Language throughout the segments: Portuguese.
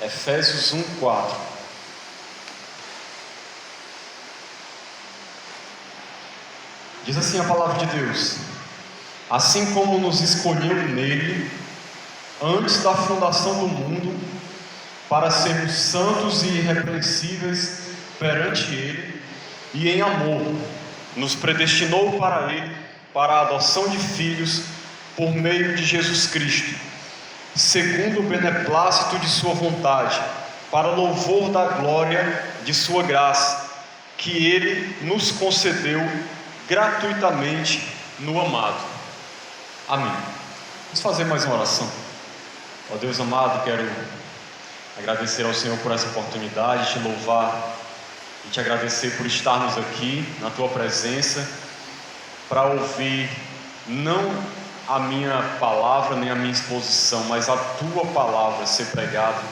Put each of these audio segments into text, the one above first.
Efésios 1:4. Diz assim a palavra de Deus: assim como nos escolheu nele, antes da fundação do mundo, para sermos santos e irrepreensíveis perante ele, e em amor, nos predestinou para ele, para a adoção de filhos, por meio de Jesus Cristo, segundo o beneplácito de sua vontade, para louvor da glória de sua graça, que ele nos concedeu gratuitamente no amado. Amém. Vamos fazer mais uma oração. Ó Deus amado, quero agradecer ao Senhor por essa oportunidade, te louvar e te agradecer por estarmos aqui na tua presença para ouvir não a minha palavra nem a minha exposição, mas a tua palavra ser pregada.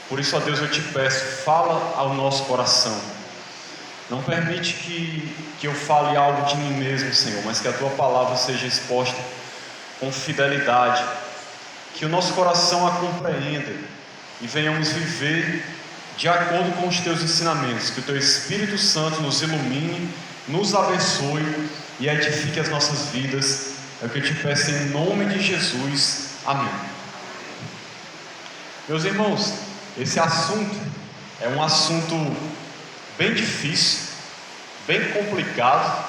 Por isso, ó Deus, eu te peço, fala ao nosso coração. Não permite que eu fale algo de mim mesmo, Senhor, mas que a tua palavra seja exposta com fidelidade, que o nosso coração a compreenda e venhamos viver de acordo com os teus ensinamentos, que o teu Espírito Santo nos ilumine, nos abençoe e edifique as nossas vidas. É o que eu te peço em nome de Jesus. Amém. Meus irmãos, esse assunto é um assunto bem difícil, bem complicado.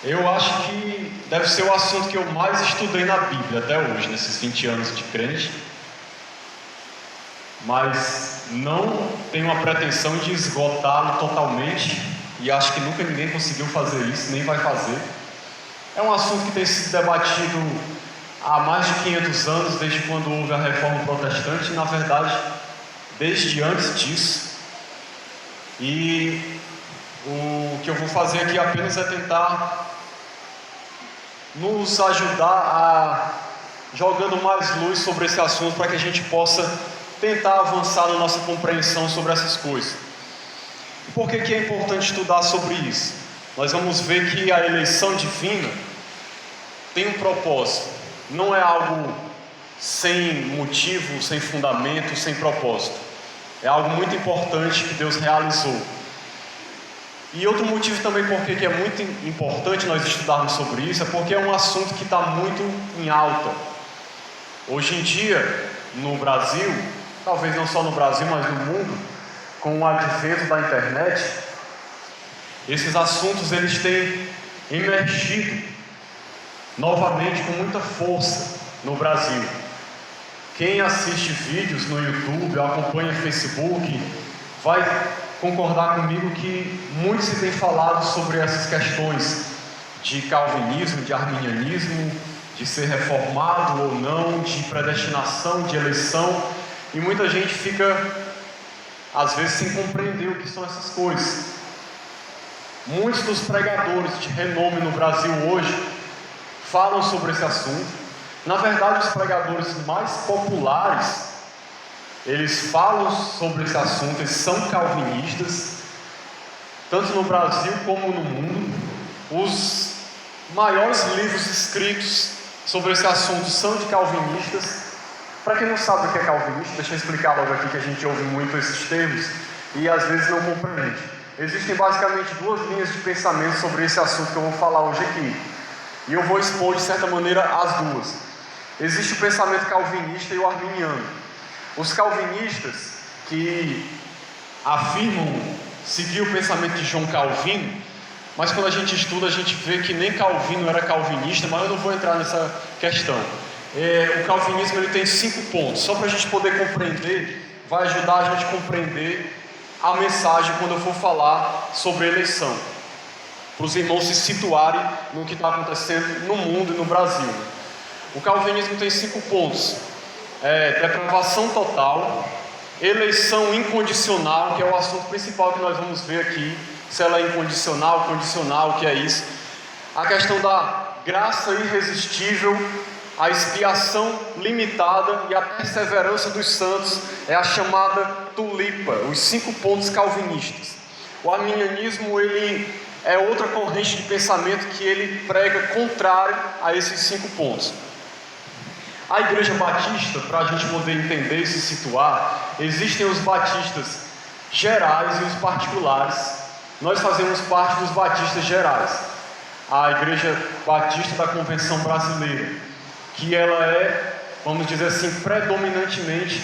Eu acho que deve ser o assunto que eu mais estudei na Bíblia até hoje, nesses 20 anos de crente. Mas não tenho a pretensão de esgotá-lo totalmente, e acho que nunca ninguém conseguiu fazer isso, nem vai fazer. É um assunto que tem sido debatido há mais de 500 anos, desde quando houve a Reforma Protestante, e na verdade, desde antes disso. E o que eu vou fazer aqui apenas é tentar nos ajudar a jogando mais luz sobre esse assunto, para que a gente possa tentar avançar na nossa compreensão sobre essas coisas. E por que é importante estudar sobre isso? Nós vamos ver que a eleição divina tem um propósito, não é algo sem motivo, sem fundamento, sem propósito. É algo muito importante que Deus realizou. E outro motivo também por que é muito importante nós estudarmos sobre isso, é porque é um assunto que está muito em alta. Hoje em dia, no Brasil, talvez não só no Brasil, mas no mundo, com o advento da internet, esses assuntos eles têm emergido novamente com muita força no Brasil. Quem assiste vídeos no YouTube, acompanha o Facebook, vai concordar comigo que muito se tem falado sobre essas questões de calvinismo, de arminianismo, de ser reformado ou não, de predestinação, de eleição, e muita gente fica às vezes sem compreender o que são essas coisas. Muitos dos pregadores de renome no Brasil hoje falam sobre esse assunto. Na verdade, os pregadores mais populares, eles falam sobre esse assunto, eles são calvinistas, tanto no Brasil como no mundo. Os maiores livros escritos sobre esse assunto são de calvinistas. Para quem não sabe o que é calvinista, deixa eu explicar logo aqui, que a gente ouve muito esses termos e às vezes não compreende. Existem basicamente duas linhas de pensamento sobre esse assunto que eu vou falar hoje aqui, e eu vou expor de certa maneira as duas. Existe o pensamento calvinista e o arminiano. Os calvinistas, que afirmam seguir o pensamento de João Calvino, mas quando a gente estuda a gente vê que nem Calvino era calvinista, mas eu não vou entrar nessa questão. O calvinismo ele tem 5 pontos, só para a gente poder compreender, vai ajudar a gente a compreender a mensagem quando eu for falar sobre eleição, para os irmãos se situarem no que está acontecendo no mundo e no Brasil. O calvinismo tem 5 pontos: depravação total, eleição incondicional, que é o assunto principal que nós vamos ver aqui, se ela é incondicional, condicional, o que é isso, a questão da graça irresistível, a expiação limitada e a perseverança dos santos, é a chamada tulipa, os 5 pontos calvinistas. O arminianismo ele é outra corrente de pensamento que ele prega contrário a esses 5 pontos. A Igreja Batista, para a gente poder entender e se situar, existem os batistas gerais e os particulares. Nós fazemos parte dos batistas gerais. A Igreja Batista da Convenção Brasileira, que ela é, vamos dizer assim, predominantemente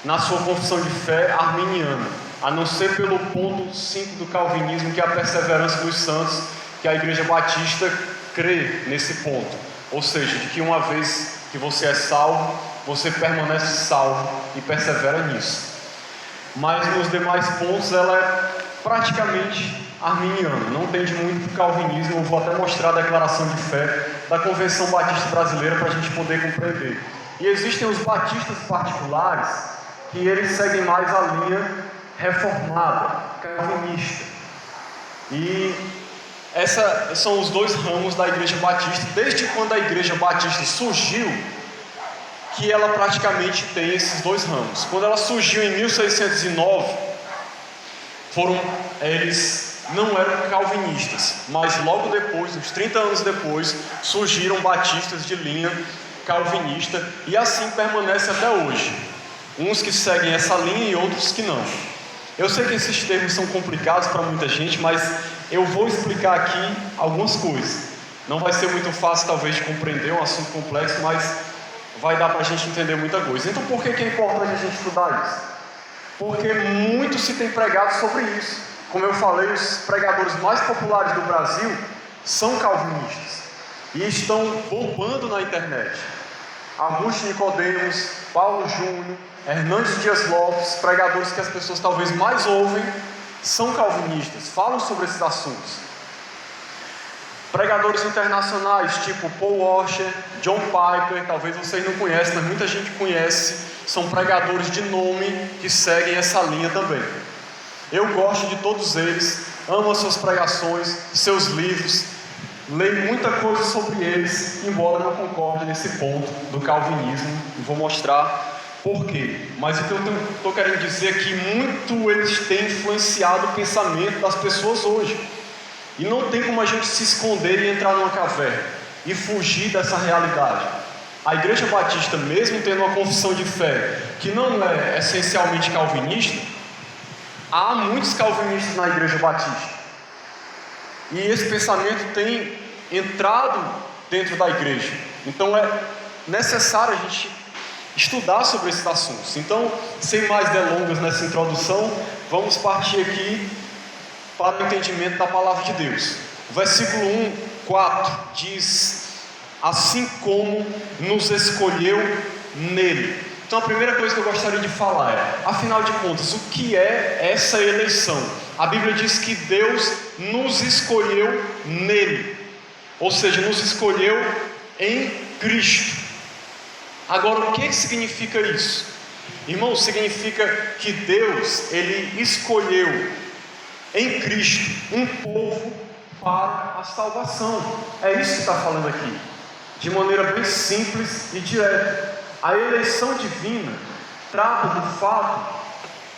na sua confissão de fé arminiana, a não ser pelo ponto 5 do calvinismo, que é a perseverança dos santos, que a Igreja Batista crê nesse ponto, ou seja, de que uma vez que você é salvo, você permanece salvo e persevera nisso. Mas nos demais pontos ela é praticamente arminiana, não tende muito para o calvinismo. Eu vou até mostrar a declaração de fé da Convenção Batista Brasileira para a gente poder compreender. E existem os batistas particulares, que eles seguem mais a linha reformada, calvinista. E esses são os dois ramos da Igreja Batista. Desde quando a Igreja Batista surgiu, que ela praticamente tem esses dois ramos. Quando ela surgiu em 1609, eles não eram calvinistas, mas logo depois, uns 30 anos depois, surgiram batistas de linha calvinista, e assim permanece até hoje. Uns que seguem essa linha e outros que não. Eu sei que esses termos são complicados para muita gente, mas eu vou explicar aqui algumas coisas. Não vai ser muito fácil talvez de compreender, um assunto complexo, mas vai dar para a gente entender muita coisa. Então por que é importante a gente estudar isso? Porque muito se tem pregado sobre isso. Como eu falei, os pregadores mais populares do Brasil são calvinistas e estão bombando na internet. Augusto Nicodemos, Paulo Júnior, Hernandes Dias Lopes, pregadores que as pessoas talvez mais ouvem, são calvinistas, falam sobre esses assuntos. Pregadores internacionais tipo Paul Washer, John Piper, talvez vocês não conhecem, mas muita gente conhece, são pregadores de nome que seguem essa linha também. Eu gosto de todos eles, amo as suas pregações, seus livros, leio muita coisa sobre eles, embora não concorde nesse ponto do calvinismo, e vou mostrar por quê. Mas o que eu estou querendo dizer é que muito eles têm influenciado o pensamento das pessoas hoje. E não tem como a gente se esconder e entrar numa caverna e fugir dessa realidade. A Igreja Batista, mesmo tendo uma confissão de fé que não é essencialmente calvinista, há muitos calvinistas na Igreja Batista. E esse pensamento tem entrado dentro da igreja. Então é necessário a gente estudar sobre esses assuntos. Então, sem mais delongas nessa introdução, vamos partir aqui para o entendimento da palavra de Deus. O versículo 1:4 diz: assim como nos escolheu nele. Então a primeira coisa que eu gostaria de falar é, afinal de contas, o que é essa eleição? A Bíblia diz que Deus nos escolheu nele, ou seja, nos escolheu em Cristo. Agora, o que significa isso? Irmãos, significa que Deus, Ele escolheu em Cristo um povo para a salvação. É isso que está falando aqui, de maneira bem simples e direta. A eleição divina trata do fato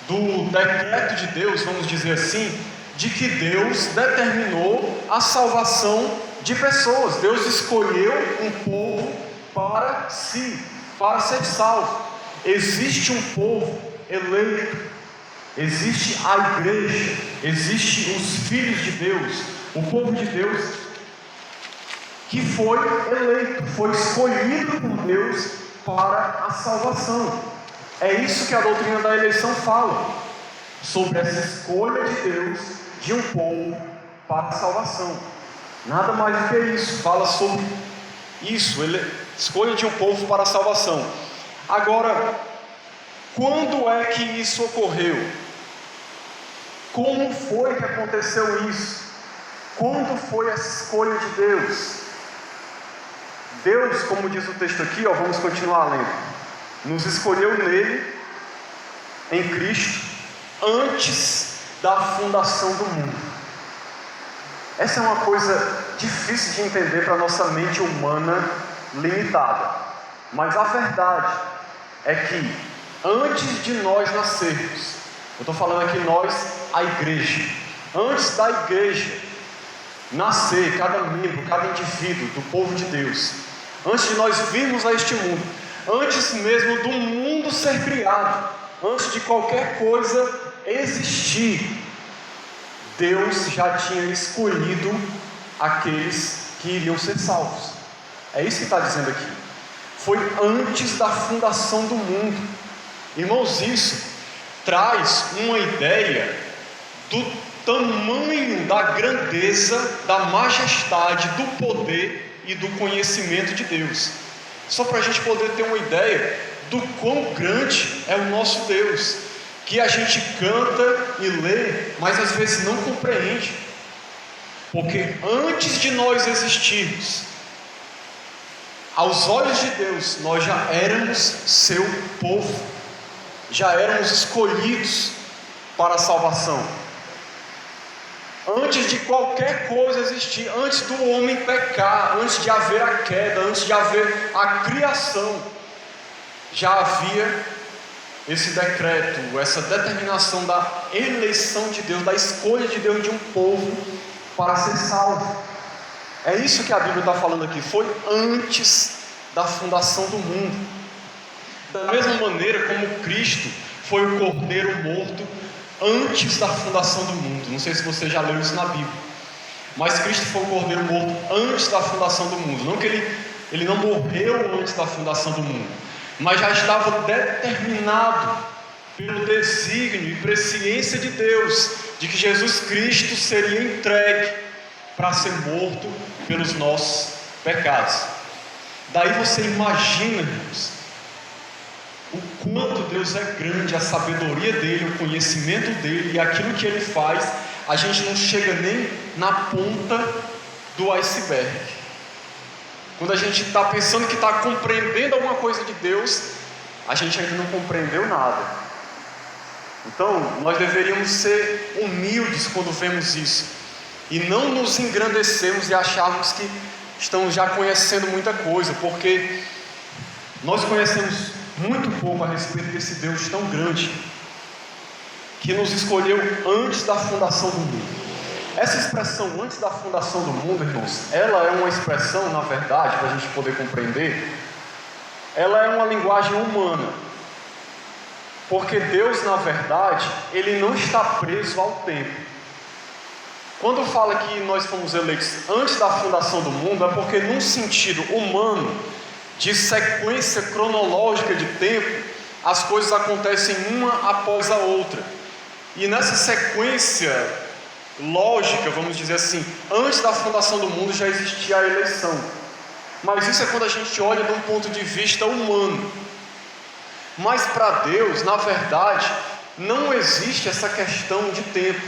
do decreto de Deus, vamos dizer assim, de que Deus determinou a salvação de pessoas. Deus escolheu um povo para si, para ser salvo. Existe um povo eleito, existe a igreja, existe os filhos de Deus, o povo de Deus que foi eleito, foi escolhido por Deus para a salvação. É isso que a doutrina da eleição fala, sobre essa escolha de Deus de um povo para a salvação. Nada mais do que isso, fala sobre isso, escolha de um povo para a salvação. Agora, quando é que isso ocorreu? Como foi que aconteceu isso? Quando foi essa escolha de Deus? Deus, como diz o texto aqui, vamos continuar lendo, nos escolheu nele, em Cristo, antes da fundação do mundo. Essa é uma coisa difícil de entender para a nossa mente humana limitada, mas a verdade é que antes de nós nascermos, eu estou falando aqui nós, a igreja, antes da igreja nascer, cada membro, cada indivíduo do povo de Deus, antes de nós virmos a este mundo, Antes mesmo do mundo ser criado, antes de qualquer coisa existir, Deus já tinha escolhido aqueles que iriam ser salvos. É isso que está dizendo aqui. Foi antes da fundação do mundo. Irmãos, isso traz uma ideia do tamanho da grandeza, da majestade, do poder e do conhecimento de Deus. Só para a gente poder ter uma ideia do quão grande é o nosso Deus, que a gente canta e lê, mas às vezes não compreende. Porque antes de nós existirmos, aos olhos de Deus, nós já éramos seu povo, já éramos escolhidos para a salvação. Antes de qualquer coisa existir, antes do homem pecar, antes de haver a queda, antes de haver a criação, já havia esse decreto, essa determinação da eleição de Deus, da escolha de Deus de um povo para ser salvo. É isso que a Bíblia está falando aqui. Foi antes da fundação do mundo. Da mesma maneira como Cristo foi o cordeiro morto antes da fundação do mundo. Não sei se você já leu isso na Bíblia, mas Cristo foi o cordeiro morto antes da fundação do mundo. Não que ele não morreu antes da fundação do mundo, mas já estava determinado pelo desígnio e presciência de Deus, de que Jesus Cristo seria entregue para ser morto pelos nossos pecados. Daí você imagina, irmãos, o quanto Deus é grande, a sabedoria dele, o conhecimento dele e aquilo que ele faz. A gente não chega nem na ponta do iceberg. Quando a gente está pensando que está compreendendo alguma coisa de Deus, a gente ainda não compreendeu nada. Então, nós deveríamos ser humildes quando vemos isso, e não nos engrandecermos e acharmos que estamos já conhecendo muita coisa, porque nós conhecemos muito pouco a respeito desse Deus tão grande, que nos escolheu antes da fundação do mundo. Essa expressão antes da fundação do mundo, irmãos, ela é uma expressão, na verdade, para a gente poder compreender, ela é uma linguagem humana, porque Deus, na verdade, Ele não está preso ao tempo. Quando fala que nós fomos eleitos antes da fundação do mundo, é porque num sentido humano, de sequência cronológica de tempo, as coisas acontecem uma após a outra. E nessa sequência lógica, vamos dizer assim, antes da fundação do mundo já existia a eleição. Mas isso é quando a gente olha de um ponto de vista humano. Mas para Deus, na verdade, não existe essa questão de tempo.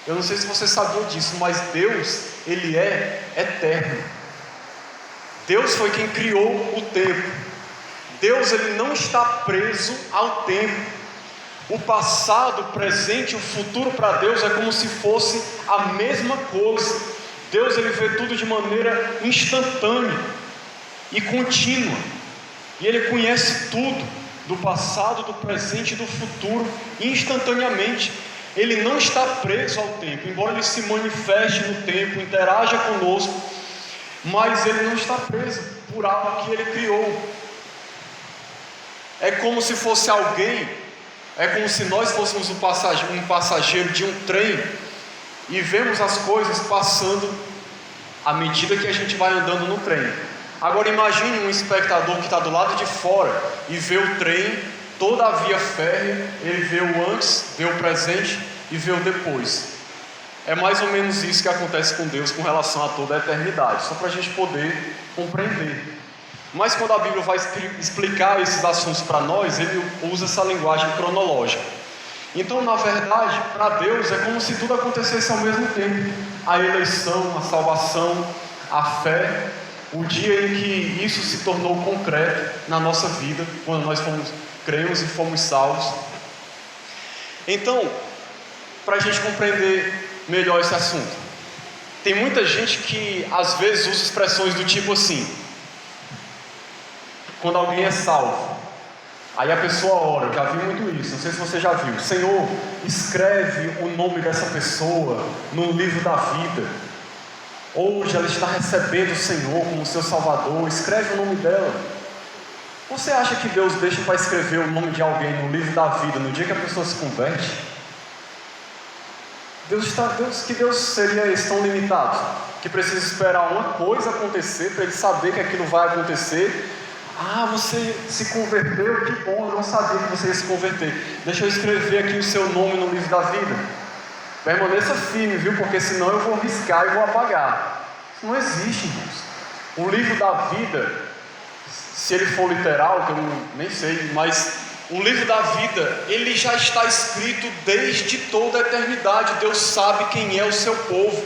Eu não sei se você sabia disso, mas Deus, Ele é eterno. Deus foi quem criou o tempo. Deus, Ele não está preso ao tempo. O passado, o presente e o futuro para Deus é como se fosse a mesma coisa. Deus, Ele vê tudo de maneira instantânea e contínua. E Ele conhece tudo, do passado, do presente e do futuro, instantaneamente. Ele não está preso ao tempo, embora Ele se manifeste no tempo, interaja conosco, mas Ele não está preso por algo que Ele criou. É como se fosse alguém, é como se nós fôssemos um passageiro de um trem e vemos as coisas passando à medida que a gente vai andando no trem. Agora imagine um espectador que está do lado de fora e vê o trem, toda a via férrea, ele vê o antes, vê o presente e vê o depois. É mais ou menos isso que acontece com Deus com relação a toda a eternidade, só para a gente poder compreender. Mas quando a Bíblia vai explicar esses assuntos para nós, ele usa essa linguagem cronológica. Então, na verdade, para Deus é como se tudo acontecesse ao mesmo tempo. A eleição, a salvação, a fé, o dia em que isso se tornou concreto na nossa vida, quando nós cremos e fomos salvos. Então, para a gente compreender melhor esse assunto, tem muita gente que às vezes usa expressões do tipo assim: quando alguém é salvo, aí a pessoa ora. Eu já vi muito isso, não sei se você já viu: Senhor, escreve o nome dessa pessoa no livro da vida. Hoje ela está recebendo o Senhor como seu Salvador, escreve o nome dela. Você acha que Deus deixa para escrever o nome de alguém no livro da vida no dia que a pessoa se converte? Que Deus seria esse tão limitado? Que precisa esperar uma coisa acontecer para ele saber que aquilo vai acontecer? Ah, você se converteu, que bom, eu não sabia que você ia se converter. Deixa eu escrever aqui o seu nome no livro da vida. Permaneça firme, viu? Porque senão eu vou riscar e vou apagar. Isso não existe, irmãos. O livro da vida, se ele for literal, que eu nem sei, mas o livro da vida, ele já está escrito desde toda a eternidade. Deus sabe quem é o seu povo.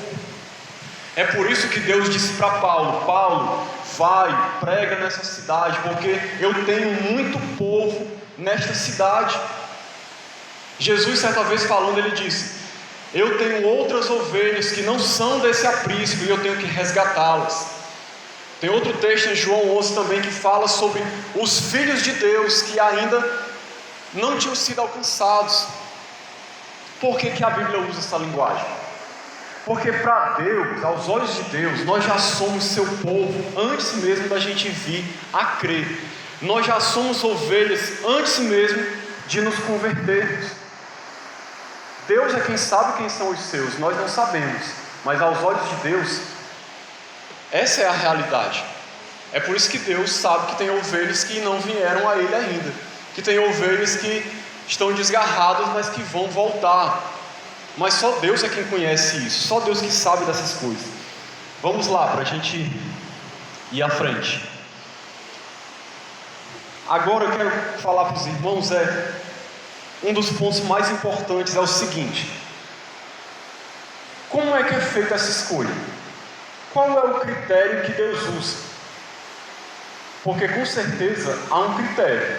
É por isso que Deus disse para Paulo: Paulo, vai, prega nessa cidade, porque eu tenho muito povo nesta cidade. Jesus, certa vez falando, ele disse: eu tenho outras ovelhas que não são desse aprisco e eu tenho que resgatá-las. Tem outro texto em João 11 também que fala sobre os filhos de Deus que ainda não tinham sido alcançados. Por que a Bíblia usa essa linguagem? Porque para Deus, aos olhos de Deus, nós já somos seu povo antes mesmo da gente vir a crer. Nós já somos ovelhas antes mesmo de nos convertermos. Deus é quem sabe quem são os seus, nós não sabemos, mas aos olhos de Deus, essa é a realidade. É por isso que Deus sabe que tem ovelhas que não vieram a Ele ainda, que tem ovelhas que estão desgarradas, mas que vão voltar. Mas só Deus é quem conhece isso, só Deus que sabe dessas coisas. Vamos lá, para a gente ir à frente. Agora eu quero falar para os irmãos, um dos pontos mais importantes é o seguinte: como é que é feita essa escolha? Qual é o critério que Deus usa? Porque com certeza há um critério.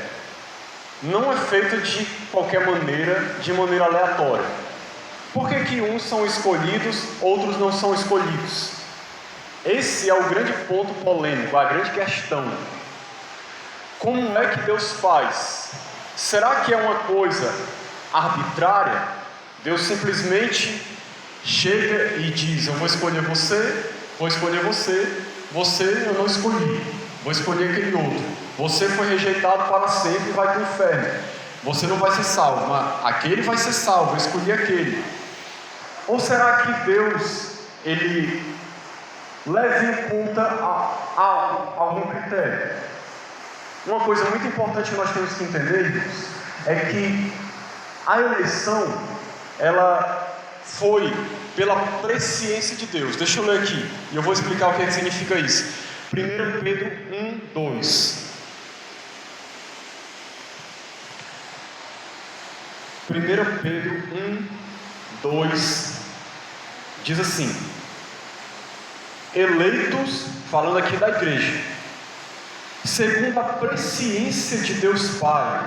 Não é feito de qualquer maneira, de maneira aleatória. Por que uns são escolhidos, outros não são escolhidos? Esse é o grande ponto polêmico, a grande questão. Como é que Deus faz? Será que é uma coisa arbitrária? Deus simplesmente chega e diz: eu vou escolher você, você eu não escolhi, vou escolher aquele outro. Você foi rejeitado para sempre e vai para o inferno. Você não vai ser salvo, mas aquele vai ser salvo, eu escolhi aquele. Ou será que Deus, ele leva em conta algum critério? Uma coisa muito importante que nós temos que entender, irmãos, é que a eleição, ela foi pela presciência de Deus. Deixa eu ler aqui, e eu vou explicar o que significa isso. 1 Pedro 1, 2. 1 Pedro 1, 2 diz assim: eleitos, falando aqui da igreja, segundo a presciência de Deus Pai,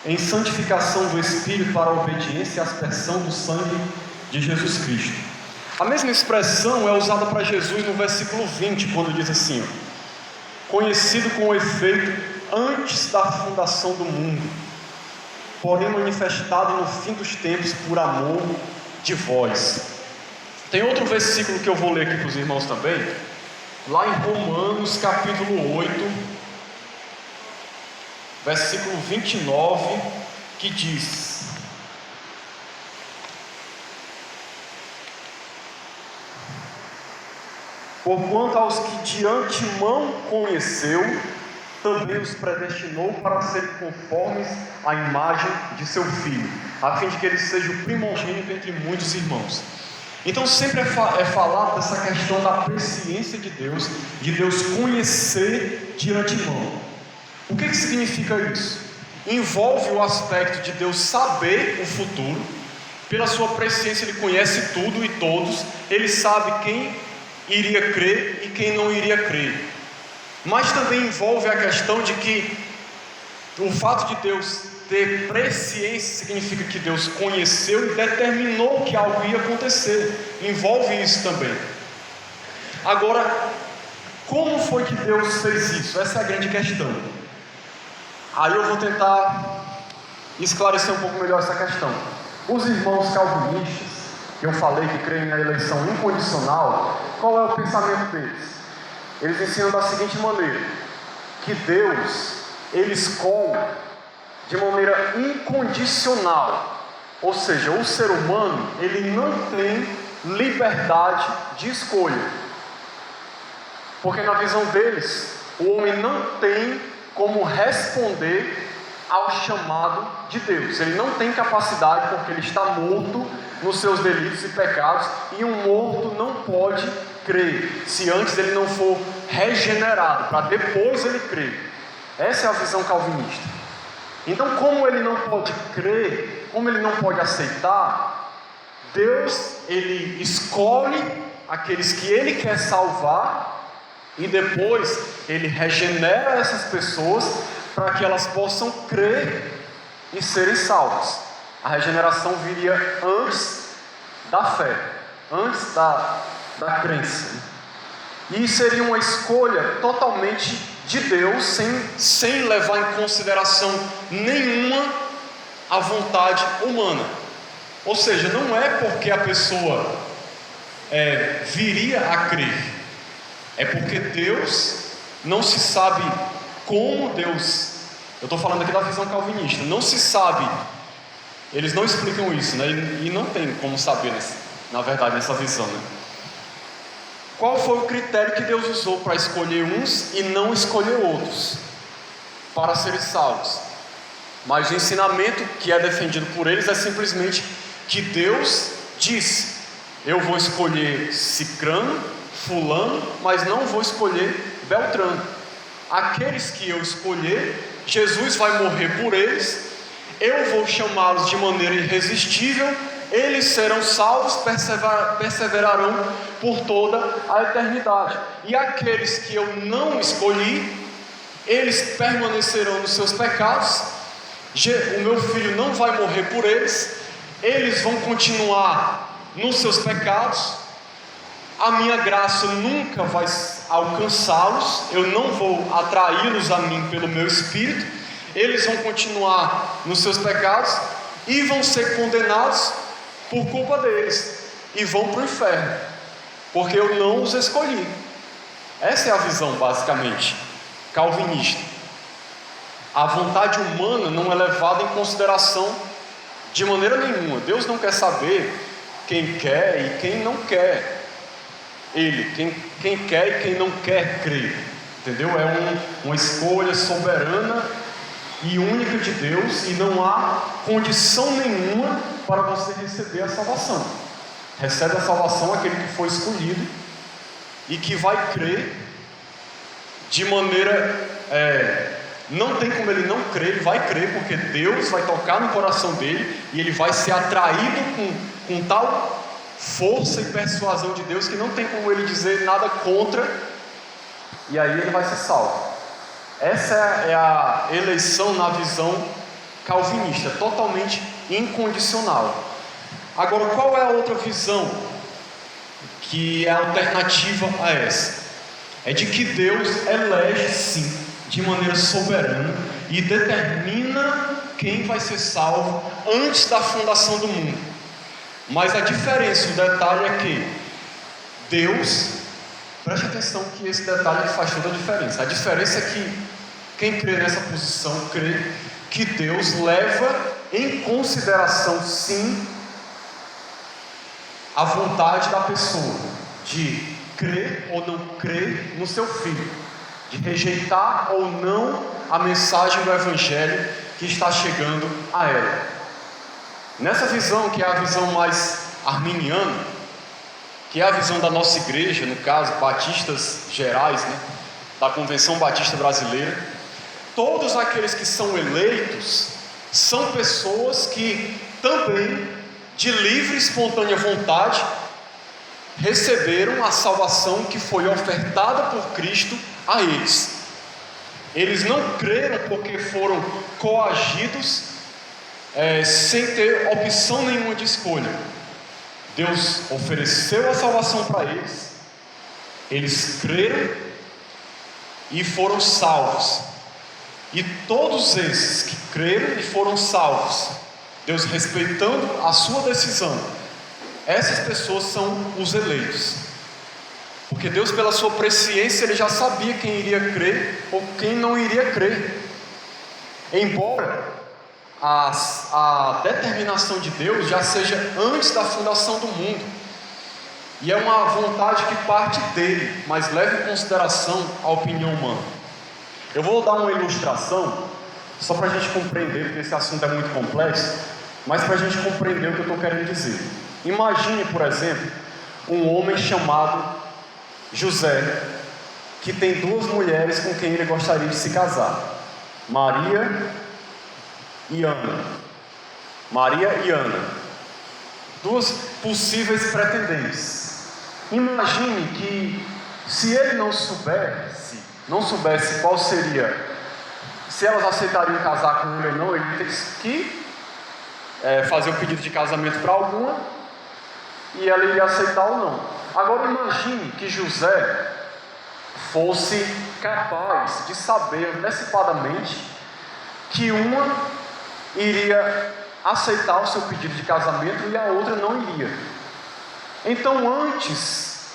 em santificação do Espírito para a obediência e aspersão do sangue de Jesus Cristo. A mesma expressão é usada para Jesus no versículo 20, quando diz assim: conhecido com efeito antes da fundação do mundo, porém manifestado no fim dos tempos por amor de vós. Tem outro versículo que eu vou ler aqui para os irmãos também, lá em Romanos capítulo 8, versículo 29, que diz: porquanto aos que de antemão conheceu, também os predestinou para serem conformes à imagem de seu Filho, a fim de que ele seja o primogênito entre muitos irmãos. Então sempre é falar dessa questão da presciência de Deus conhecer de antemão. O que significa isso? Envolve o aspecto de Deus saber o futuro. Pela sua presciência ele conhece tudo e todos. Ele sabe quem iria crer e quem não iria crer. Mas também envolve a questão de que o fato de Deus ter presciência significa que Deus conheceu e determinou que algo ia acontecer. Envolve isso também. Agora, como foi que Deus fez isso? Essa é a grande questão. Aí eu vou tentar esclarecer um pouco melhor essa questão. Os irmãos calvinistas, que eu falei que creem na eleição incondicional, qual é o pensamento deles? Eles ensinam da seguinte maneira: que Deus, ele escolhe de maneira incondicional. Ou seja, o ser humano, ele não tem liberdade de escolha. Porque na visão deles, o homem não tem como responder ao chamado de Deus. Ele não tem capacidade porque ele está morto nos seus delitos e pecados, e um morto não pode crer se antes ele não for regenerado, para depois ele crer. Essa é a visão calvinista. Então, como ele não pode crer, como ele não pode aceitar, Deus, ele escolhe aqueles que ele quer salvar e depois ele regenera essas pessoas para que elas possam crer e serem salvas. A regeneração viria antes da fé, antes da crença. E seria uma escolha totalmente de Deus, sem levar em consideração nenhuma a vontade humana. Ou seja, não é porque a pessoa viria a crer, é porque Deus não se sabe como Deus. Eu estou falando aqui da visão calvinista. Não se sabe. Eles não explicam isso, né? E não tem como saber, na verdade, nessa visão, né? Qual foi o critério que Deus usou para escolher uns e não escolher outros para serem salvos? Mas o ensinamento que é defendido por eles é simplesmente que Deus disse: eu vou escolher Cicrano, Fulano, mas não vou escolher Beltrano. Aqueles que eu escolher, Jesus vai morrer por eles, eu vou chamá-los de maneira irresistível, eles serão salvos, perseverarão por toda a eternidade. E aqueles que eu não escolhi, eles permanecerão nos seus pecados, o meu filho não vai morrer por eles, eles vão continuar nos seus pecados, a minha graça nunca vai alcançá-los, eu não vou atraí-los a mim pelo meu Espírito, eles vão continuar nos seus pecados e vão ser condenados por culpa deles, e vão para o inferno, porque eu não os escolhi. Essa é a visão basicamente calvinista. A vontade humana não é levada em consideração de maneira nenhuma. Deus não quer saber quem quer e quem não quer quem quer e quem não quer crer, entendeu? É uma escolha soberana e única de Deus, e não há condição nenhuma para você receber a salvação. Recebe a salvação aquele que foi escolhido e que vai crer de maneira, não tem como ele não crer, ele vai crer, porque Deus vai tocar no coração dele e ele vai ser atraído com tal força e persuasão de Deus que não tem como ele dizer nada contra, e aí ele vai ser salvo. Essa é a eleição na visão calvinista, totalmente incondicional. Agora, qual é a outra visão que é alternativa a essa? É de que Deus elege sim, de maneira soberana, e determina quem vai ser salvo antes da fundação do mundo. Mas a diferença, o detalhe é que Deus, preste atenção que esse detalhe faz toda a diferença. A diferença é que quem crê nessa posição crê que Deus leva em consideração sim a vontade da pessoa de crer ou não crer no seu filho, de rejeitar ou não a mensagem do Evangelho que está chegando a ela. Nessa visão, que é a visão mais arminiana, que é a visão da nossa igreja, no caso, batistas gerais, né, da Convenção Batista Brasileira, todos aqueles que são eleitos são pessoas que também, de livre e espontânea vontade, receberam a salvação que foi ofertada por Cristo a eles. Eles não creram porque foram coagidos, sem ter opção nenhuma de escolha. Deus ofereceu a salvação para eles, eles creram e foram salvos. E todos esses que creram e foram salvos, Deus respeitando a sua decisão, essas pessoas são os eleitos. Porque Deus, pela sua presciência, Ele já sabia quem iria crer ou quem não iria crer. Embora a determinação de Deus já seja antes da fundação do mundo, e é uma vontade que parte dele, mas leva em consideração a opinião humana. Eu vou dar uma ilustração, só para a gente compreender, porque esse assunto é muito complexo, mas para a gente compreender o que eu estou querendo dizer. Imagine, por exemplo, um homem chamado José, que tem duas mulheres com quem ele gostaria de se casar, Maria e Ana. Maria e Ana, duas possíveis pretendentes. Imagine que, se ele não soubesse qual seria, se elas aceitariam casar com ele ou não, ele teria que fazer o pedido de casamento para alguma, e ela iria aceitar ou não. Agora imagine que José fosse capaz de saber antecipadamente que uma iria aceitar o seu pedido de casamento e a outra não iria. Então, antes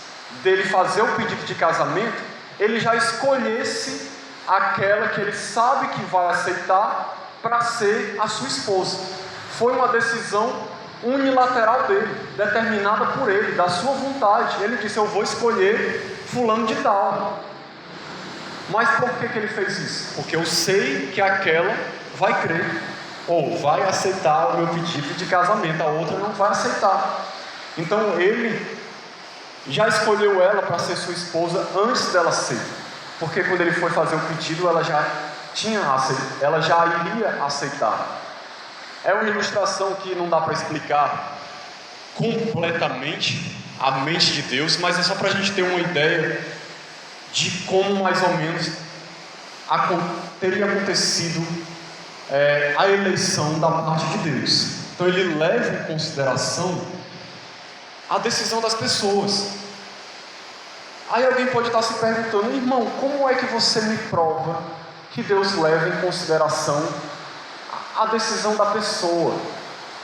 dele fazer o pedido de casamento, ele já escolhesse aquela que ele sabe que vai aceitar para ser a sua esposa. Foi uma decisão unilateral dele, determinada por ele, da sua vontade. Ele disse: eu vou escolher fulano de tal. Mas por que ele fez isso? Porque eu sei que aquela vai crer, ou vai aceitar o meu pedido de casamento, a outra não vai aceitar. Então ele já escolheu ela para ser sua esposa antes dela ser, porque quando ele foi fazer o pedido, ela já iria aceitar. É uma ilustração que não dá para explicar completamente a mente de Deus, mas é só para a gente ter uma ideia de como mais ou menos teria acontecido a eleição da parte de Deus. Então ele leva em consideração a decisão das pessoas. Aí alguém pode estar se perguntando: irmão, como é que você me prova que Deus leva em consideração a decisão da pessoa?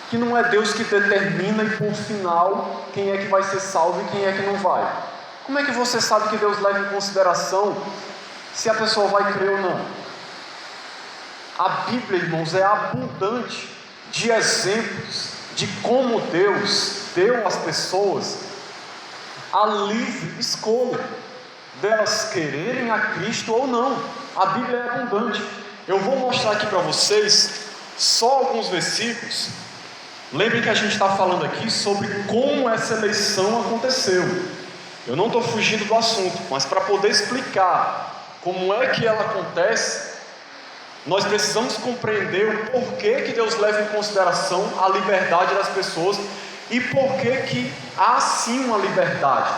Que não é Deus que determina e por final quem é que vai ser salvo e quem é que não vai. Como é que você sabe que Deus leva em consideração se a pessoa vai crer ou não? A Bíblia, irmãos, é abundante de exemplos de como Deus deu às pessoas a livre escolha delas quererem a Cristo ou não. A Bíblia é abundante. Eu vou mostrar aqui para vocês só alguns versículos. Lembrem que a gente está falando aqui sobre como essa eleição aconteceu. Eu não estou fugindo do assunto, mas para poder explicar como é que ela acontece, nós precisamos compreender o porquê que Deus leva em consideração a liberdade das pessoas e porquê que há sim uma liberdade.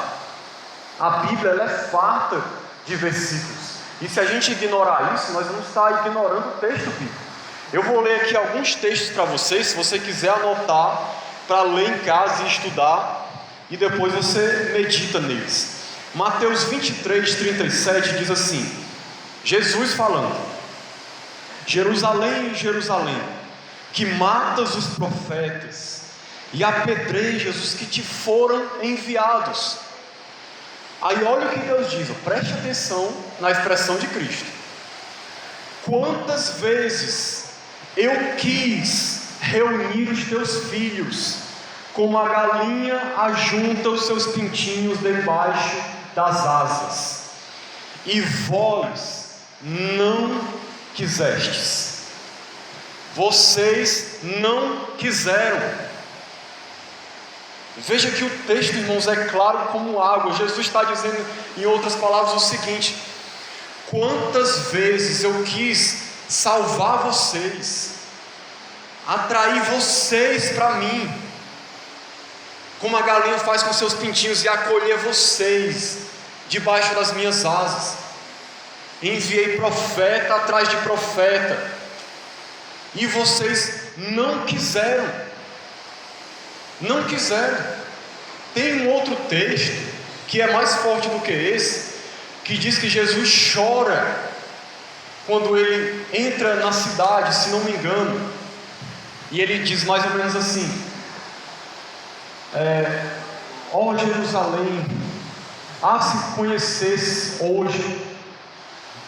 A Bíblia ela é farta de versículos, e se a gente ignorar isso, nós vamos estar ignorando o texto bíblico. Eu vou ler aqui alguns textos para vocês, se você quiser anotar para ler em casa e estudar, e depois você medita neles. Mateus 23, 37 diz assim, Jesus falando: Jerusalém, Jerusalém, que matas os profetas e apedrejas os que te foram enviados. Aí olha o que Deus diz, preste atenção na expressão de Cristo. Quantas vezes eu quis reunir os teus filhos, como a galinha ajunta os seus pintinhos debaixo das asas, e vós não quisestes. Vocês não quiseram. Veja que o texto, irmãos, é claro como água. Jesus está dizendo, em outras palavras, o seguinte: quantas vezes eu quis salvar vocês, atrair vocês para mim, como a galinha faz com seus pintinhos, e acolher vocês debaixo das minhas asas. Enviei profeta atrás de profeta, e vocês não quiseram. Não quiseram. Tem um outro texto que é mais forte do que esse, que diz que Jesus chora quando ele entra na cidade, se não me engano, e ele diz mais ou menos assim: ó Jerusalém, se conhecesse hoje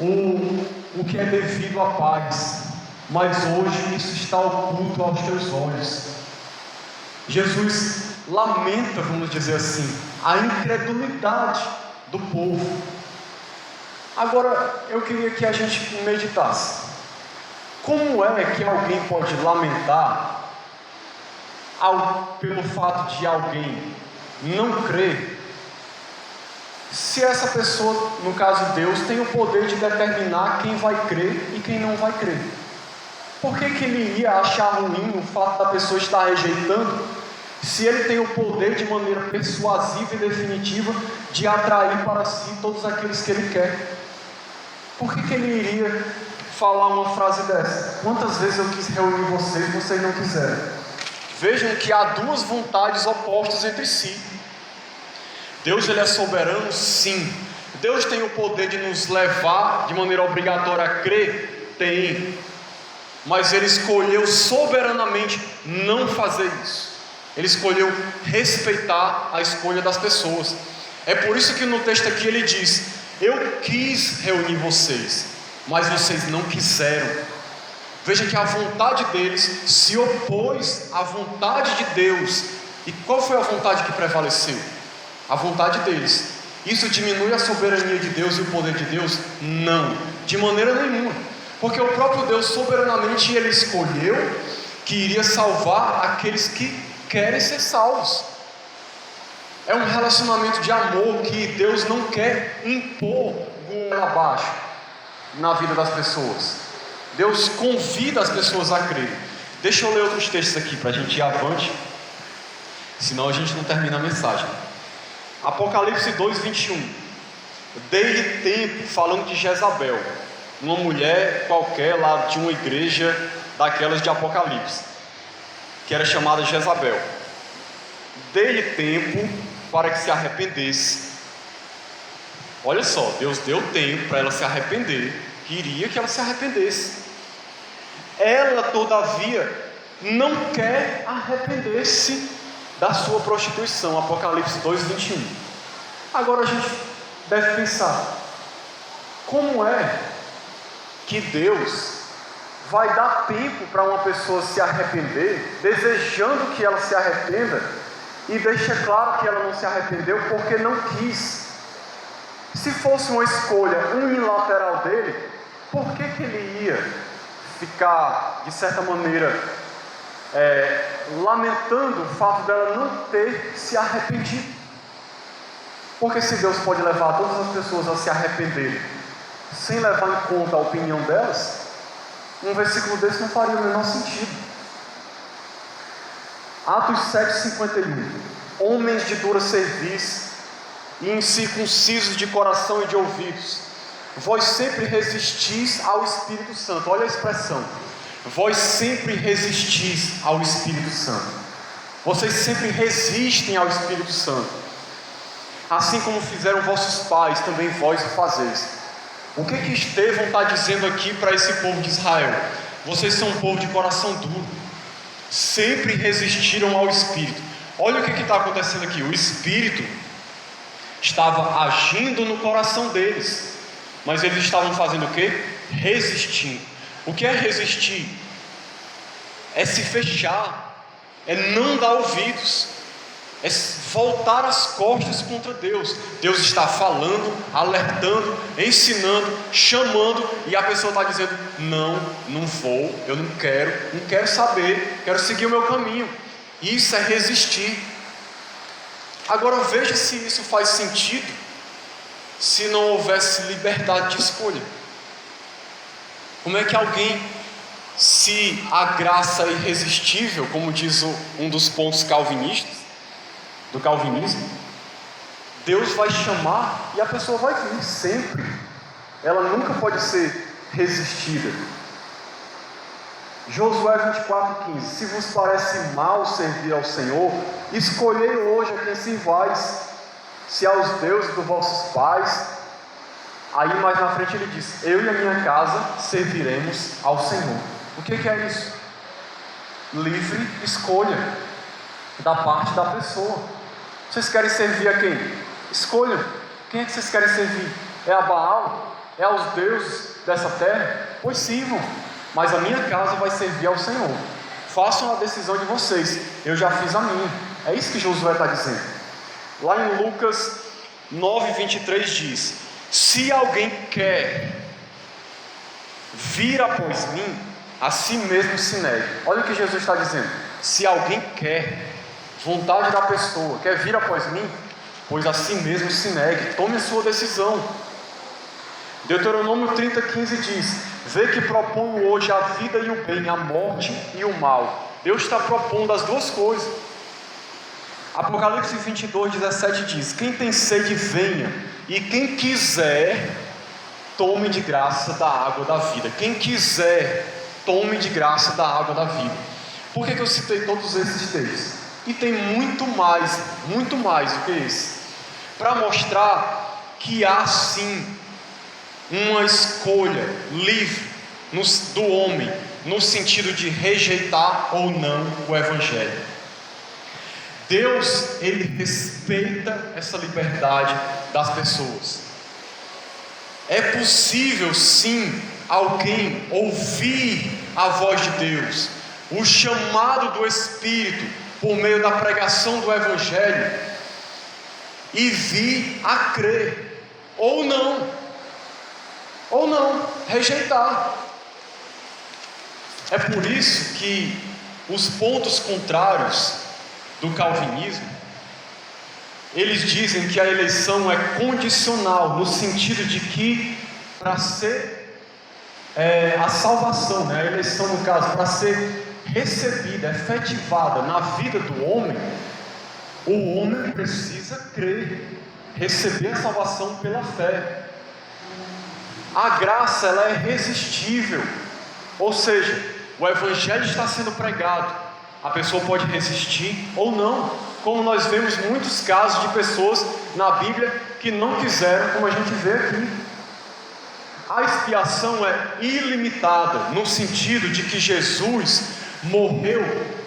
o que é devido à paz, mas hoje isso está oculto aos teus olhos. Jesus lamenta, vamos dizer assim, a incredulidade do povo. Agora, eu queria que a gente meditasse. Como é que alguém pode lamentar pelo fato de alguém não crer, se essa pessoa, no caso Deus, tem o poder de determinar quem vai crer e quem não vai crer? Por que ele iria achar ruim o fato da pessoa estar rejeitando, se ele tem o poder de maneira persuasiva e definitiva de atrair para si todos aqueles que ele quer? Por que ele iria falar uma frase dessa? Quantas vezes eu quis reunir vocês e vocês não quiseram? Vejam que há duas vontades opostas entre si. Deus, ele é soberano, sim. Deus tem o poder de nos levar de maneira obrigatória a crer? Tem. Mas ele escolheu soberanamente não fazer isso. Ele escolheu respeitar a escolha das pessoas. É por isso que no texto aqui ele diz: eu quis reunir vocês, mas vocês não quiseram. Veja que a vontade deles se opôs à vontade de Deus. E qual foi a vontade que prevaleceu? A vontade deles. Isso diminui a soberania de Deus e o poder de Deus? Não, de maneira nenhuma. Porque o próprio Deus soberanamente ele escolheu que iria salvar aqueles que querem ser salvos. É um relacionamento de amor que Deus não quer impor goela abaixo na vida das pessoas. Deus convida as pessoas a crer. Deixa eu ler outros textos aqui para a gente ir avante, senão a gente não termina a mensagem. Apocalipse 2:21. Dei-lhe tempo, falando de Jezabel, uma mulher qualquer lá de uma igreja daquelas de Apocalipse, que era chamada Jezabel. Dei-lhe tempo para que se arrependesse. Olha só, Deus deu tempo para ela se arrepender, queria que ela se arrependesse. Ela, todavia, não quer arrepender-se da sua prostituição. Apocalipse 2:21. Agora a gente deve pensar: como é que Deus vai dar tempo para uma pessoa se arrepender, desejando que ela se arrependa, e deixa claro que ela não se arrependeu porque não quis? Se fosse uma escolha unilateral dele, por que ele ia ficar, de certa maneira, lamentando o fato dela não ter se arrependido? Porque se Deus pode levar todas as pessoas a se arrependerem sem levar em conta a opinião delas, um versículo desse não faria o menor sentido. Atos 7:51. Homens de dura cerviz e incircuncisos de coração e de ouvidos, vós sempre resistis ao Espírito Santo. Olha a expressão: vós sempre resistis ao Espírito Santo. Vocês sempre resistem ao Espírito Santo. Assim como fizeram vossos pais, também vós o fazeis. O que Estevão está dizendo aqui para esse povo de Israel? Vocês são um povo de coração duro, sempre resistiram ao Espírito. Olha o que está acontecendo aqui. O Espírito estava agindo no coração deles, mas eles estavam fazendo o quê? Resistindo. O que é resistir? É se fechar, é não dar ouvidos, é voltar as costas contra Deus. Deus está falando, alertando, ensinando, chamando, e a pessoa está dizendo: não, não vou, eu não quero saber, quero seguir o meu caminho. Isso é resistir. Agora veja se isso faz sentido se não houvesse liberdade de escolha. Como é que alguém, se a graça é irresistível, como diz um dos pontos calvinistas, do calvinismo, Deus vai chamar e a pessoa vai vir sempre. Ela nunca pode ser resistida. Josué 24:15. Se vos parece mal servir ao Senhor, escolhei hoje a quem servais, se aos deuses dos vossos pais. Aí mais na frente ele diz: eu e a minha casa serviremos ao Senhor. O que é isso? Livre escolha da parte da pessoa. Vocês querem servir a quem? Escolham. Quem é que vocês querem servir? É a Baal? É aos deuses dessa terra? Pois sirvam. mas a minha casa vai servir ao Senhor. Façam a decisão de vocês, eu já fiz a minha. É isso que Josué está dizendo. Lá em Lucas 9:23 diz: se alguém quer vir após mim, a si mesmo se negue. Olha o que Jesus está dizendo. Se alguém quer, vontade da pessoa, quer vir após mim, pois a si mesmo se negue, tome a sua decisão. Deuteronômio 30:15 diz: vê que proponho hoje a vida e o bem, a morte e o mal. Deus está propondo as duas coisas. Apocalipse 22:17 diz: quem tem sede venha, e quem quiser tome de graça da água da vida. Quem quiser tome de graça da água da vida. Por que eu citei todos esses textos? E tem muito mais do que esse, para mostrar que há sim uma escolha livre do homem, no sentido de rejeitar ou não o Evangelho. Deus, Ele respeita essa liberdade das pessoas. É possível sim alguém ouvir a voz de Deus, o chamado do Espírito, por meio da pregação do Evangelho, e vir a crer, ou não, rejeitar. É por isso que os pontos contrários do calvinismo, eles dizem que a eleição é condicional, no sentido de que para ser a salvação, a eleição no caso, para ser recebida, efetivada na vida do homem, o homem precisa crer, receber a salvação pela fé. A graça, ela é irresistível, ou seja, o Evangelho está sendo pregado, a pessoa pode resistir ou não, como nós vemos muitos casos de pessoas na Bíblia que não quiseram, como a gente vê aqui. A expiação é ilimitada, no sentido de que Jesus morreu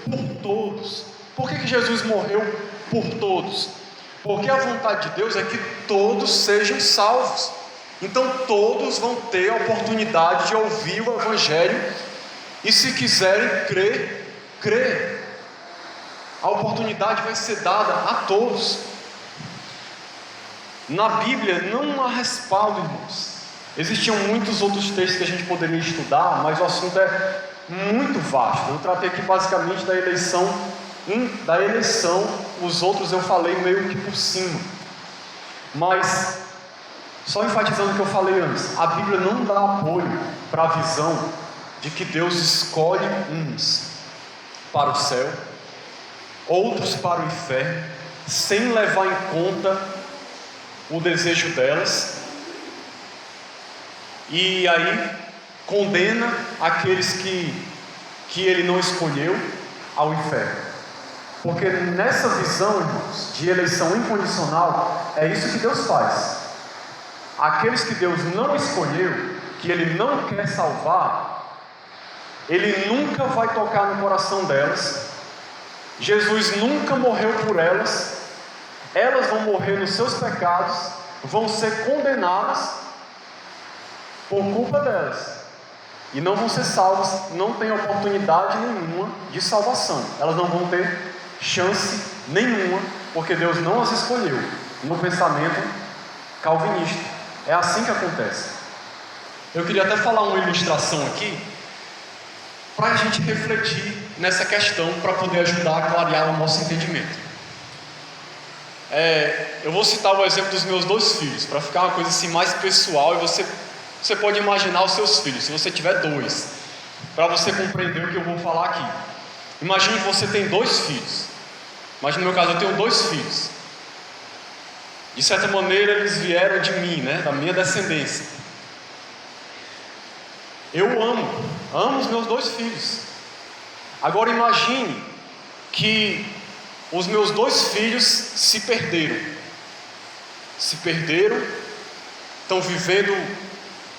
por todos. Por que Jesus morreu por todos? Porque a vontade de Deus é que todos sejam salvos. Então todos vão ter a oportunidade de ouvir o Evangelho, e se quiserem crer. A oportunidade vai ser dada a todos. Na Bíblia não há respaldo, irmãos. Existiam muitos outros textos que a gente poderia estudar, mas o assunto é muito vasto. Eu tratei aqui basicamente da eleição. Os outros eu falei meio que por cima. Mas, só enfatizando o que eu falei antes, a Bíblia não dá apoio para a visão de que Deus escolhe uns para o céu, outros para o inferno, sem levar em conta o desejo delas, e aí condena aqueles que Ele não escolheu ao inferno. Porque nessa visão, irmãos, de eleição incondicional, é isso que Deus faz. Aqueles que Deus não escolheu, que Ele não quer salvar, Ele nunca vai tocar no coração delas. Jesus nunca morreu por elas. Elas vão morrer nos seus pecados, vão ser condenadas por culpa delas, e não vão ser salvas, não tem oportunidade nenhuma de salvação. Elas não vão ter chance nenhuma, porque Deus não as escolheu, no pensamento calvinista. É assim que acontece. Eu queria até falar uma ilustração aqui, para a gente refletir nessa questão, para poder ajudar a clarear o nosso entendimento. Eu vou citar o exemplo dos meus 2 filhos, para ficar uma coisa assim mais pessoal, e você pode imaginar os seus filhos, se você tiver 2, para você compreender o que eu vou falar aqui. Imagine que você tem 2 filhos, mas no meu caso eu tenho 2 filhos. De certa maneira eles vieram de mim, da minha descendência. Eu amo os meus 2 filhos. Agora imagine que os meus 2 filhos se perderam, estão vivendo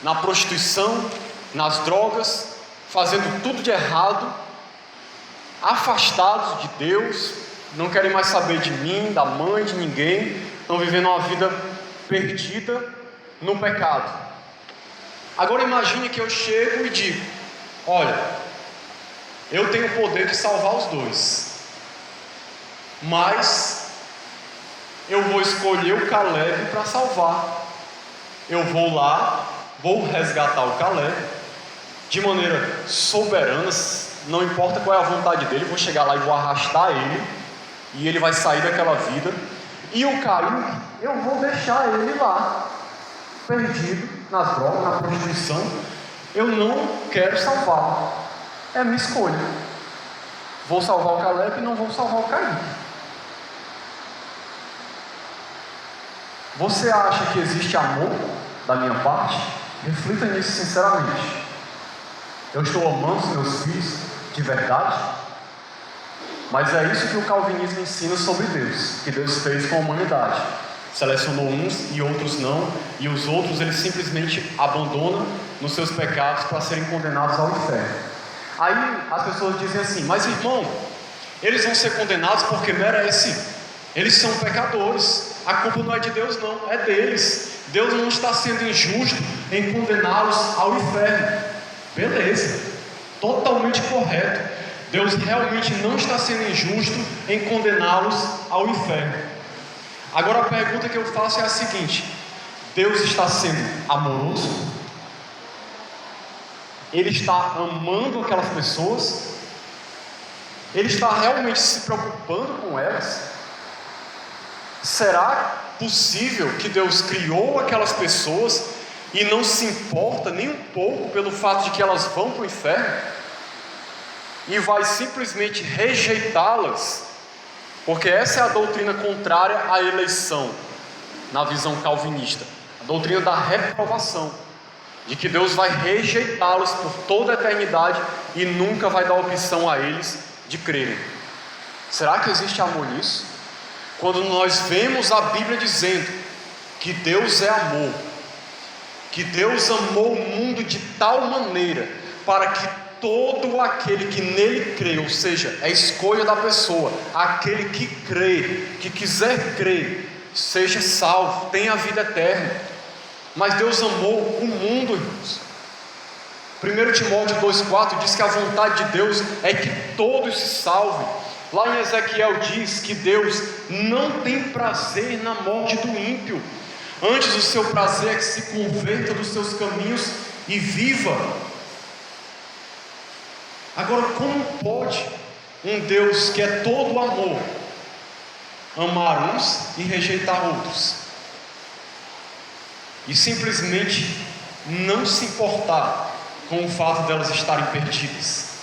na prostituição, nas drogas, fazendo tudo de errado, afastados de Deus, não querem mais saber de mim, da mãe, de ninguém, estão vivendo uma vida perdida no pecado. Agora imagine que eu chego e digo: olha, eu tenho o poder de salvar os dois, mas eu vou escolher o Caleb para salvar. Eu vou lá, vou resgatar o Caleb de maneira soberana, não importa qual é a vontade dele, vou chegar lá e vou arrastar ele, e ele vai sair daquela vida. E o Caim, eu vou deixar ele lá, perdido nas drogas, na prostituição. Eu não quero salvá-lo, é a minha escolha. Vou salvar o Caleb e não vou salvar o Caim. Você acha que existe amor da minha parte? Reflita nisso sinceramente. Eu estou amando os meus filhos de verdade? Mas é isso que o calvinismo ensina sobre Deus, que Deus fez com a humanidade. Selecionou uns e outros não, e os outros ele simplesmente abandona nos seus pecados para serem condenados ao inferno. Aí as pessoas dizem assim: mas irmão, eles vão ser condenados porque merecem, eles são pecadores, a culpa não é de Deus não, é deles. Deus não está sendo injusto em condená-los ao inferno. Beleza, totalmente correto. Deus realmente não está sendo injusto em condená-los ao inferno. Agora a pergunta que eu faço é a seguinte: Deus está sendo amoroso? Ele está amando aquelas pessoas? Ele está realmente se preocupando com elas? Será possível que Deus criou aquelas pessoas e não se importa nem um pouco pelo fato de que elas vão para o inferno? E vai simplesmente rejeitá-las? Porque essa é a doutrina contrária à eleição, na visão calvinista, a doutrina da reprovação, de que Deus vai rejeitá-los por toda a eternidade e nunca vai dar opção a eles de crerem. Será que existe amor nisso? Quando nós vemos a Bíblia dizendo que Deus é amor, que Deus amou o mundo de tal maneira para que todo aquele que nele crê, ou seja, é a escolha da pessoa, aquele que crê, que quiser crer, seja salvo, tenha a vida eterna. Mas Deus amou o mundo, irmãos. 1 Timóteo 2,4 diz que a vontade de Deus é que todos se salvem. Lá em Ezequiel diz que Deus não tem prazer na morte do ímpio, antes o seu prazer é que se converta dos seus caminhos e viva. Agora, como pode um Deus que é todo amor amar uns e rejeitar outros? E simplesmente não se importar com o fato delas estarem perdidas?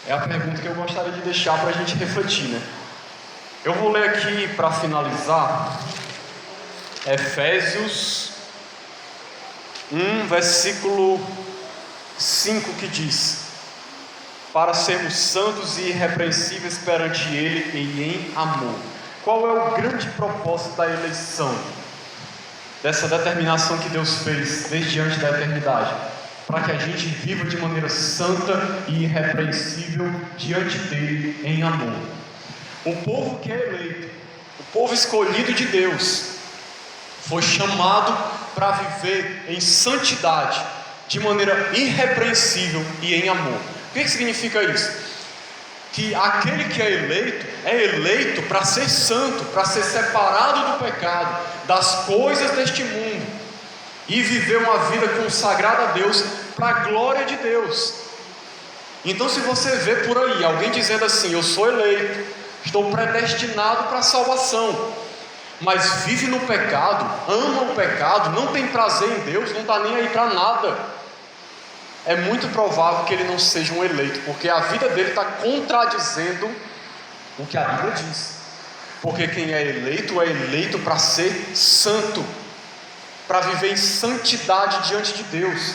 É a pergunta que eu gostaria de deixar para a gente refletir, né? Eu vou ler aqui para finalizar Efésios 1, versículo 5, que diz: para sermos santos e irrepreensíveis perante Ele e em amor. Qual é o grande propósito da eleição, dessa determinação que Deus fez desde antes da eternidade? Para que a gente viva de maneira santa e irrepreensível diante dele em amor. O povo que é eleito, o povo escolhido de Deus, foi chamado para viver em santidade, de maneira irrepreensível e em amor. O que significa isso? Que aquele que é eleito para ser santo, para ser separado do pecado, das coisas deste mundo, e viver uma vida consagrada a Deus, para a glória de Deus. Então, se você vê por aí alguém dizendo assim: eu sou eleito, estou predestinado para a salvação, mas vive no pecado, ama o pecado, não tem prazer em Deus, não está nem aí para nada, é muito provável que ele não seja um eleito, porque a vida dele está contradizendo o que a Bíblia diz. Porque quem é eleito para ser santo, para viver em santidade diante de Deus.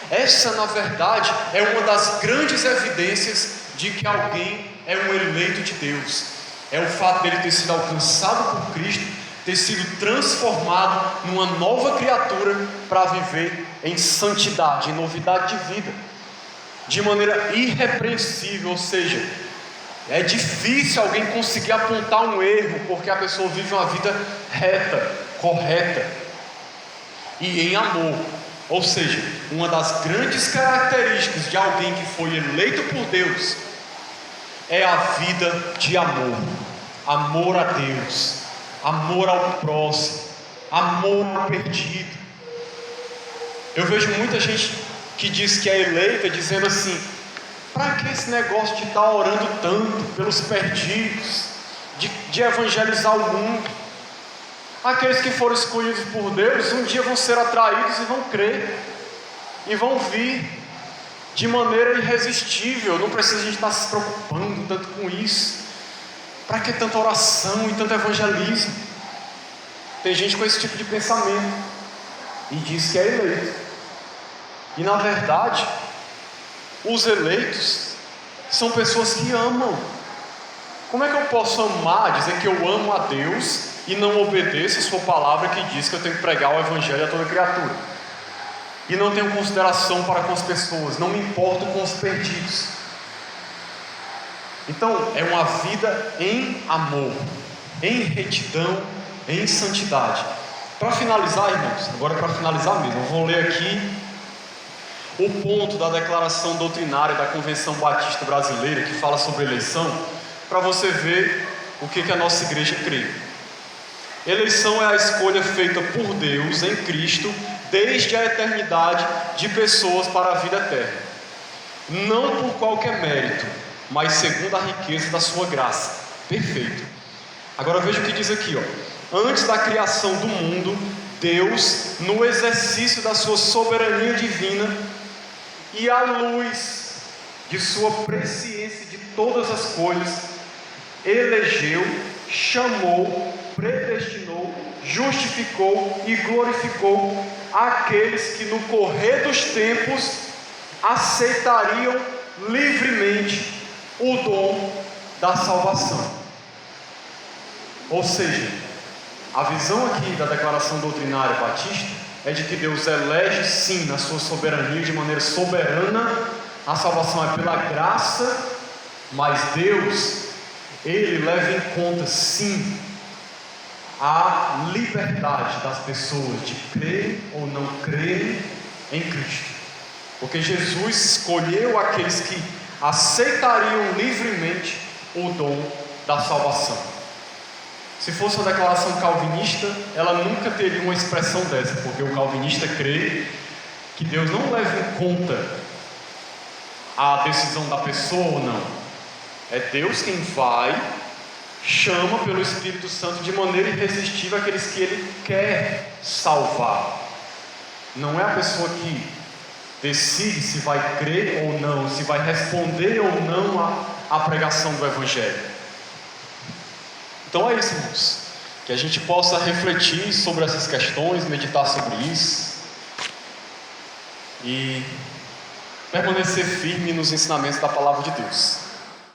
Essa, na verdade, é uma das grandes evidências de que alguém é um eleito de Deus. É o fato dele ter sido alcançado por Cristo, ter sido transformado numa nova criatura para viver em santidade, em novidade de vida, de maneira irrepreensível. Ou seja, é difícil alguém conseguir apontar um erro, porque a pessoa vive uma vida reta, correta e em amor. Ou seja, uma das grandes características de alguém que foi eleito por Deus é a vida de amor. Amor a Deus, amor ao próximo, amor ao perdido. Eu vejo muita gente que diz que é eleita dizendo assim: para que esse negócio de estar orando tanto pelos perdidos, de evangelizar o mundo? Aqueles que foram escolhidos por Deus um dia vão ser atraídos e vão crer, e vão vir de maneira irresistível. Não precisa a gente estar se preocupando tanto com isso. Para que tanta oração e tanto evangelismo? Tem gente com esse tipo de pensamento e diz que é eleito. E na verdade, os eleitos são pessoas que amam. Como é que eu posso amar, dizer que eu amo a Deus e não obedeço a sua palavra que diz que eu tenho que pregar o evangelho a toda criatura? E não tenho consideração para com as pessoas, não me importo com os perdidos. Então, é uma vida em amor, em retidão, em santidade. Para finalizar, irmãos, agora para finalizar mesmo, eu vou ler aqui o ponto da declaração doutrinária da Convenção Batista Brasileira, que fala sobre eleição, para você ver o que a nossa igreja crê. Eleição é a escolha feita por Deus em Cristo desde a eternidade de pessoas para a vida eterna, não por qualquer mérito, mas segundo a riqueza da sua graça. Perfeito. Agora veja o que diz aqui, ó. Antes da criação do mundo, Deus, no exercício da sua soberania divina e à luz de sua presciência de todas as coisas, elegeu, chamou, predestinou, justificou e glorificou aqueles que no correr dos tempos aceitariam livremente o dom da salvação. Ou seja, a visão aqui da declaração doutrinária batista é de que Deus elege sim na sua soberania, de maneira soberana, a salvação é pela graça, mas Deus, Ele leva em conta sim a liberdade das pessoas de crer ou não crer em Cristo, porque Jesus escolheu aqueles que aceitariam livremente o dom da salvação. Se fosse uma declaração calvinista, ela nunca teria uma expressão dessa, porque o calvinista crê que Deus não leva em conta a decisão da pessoa ou não. É Deus quem vai, chama pelo Espírito Santo de maneira irresistível aqueles que Ele quer salvar. Não é a pessoa que decide se vai crer ou não, se vai responder ou não à pregação do Evangelho. Então é isso, irmãos, que a gente possa refletir sobre essas questões, meditar sobre isso e permanecer firme nos ensinamentos da palavra de Deus.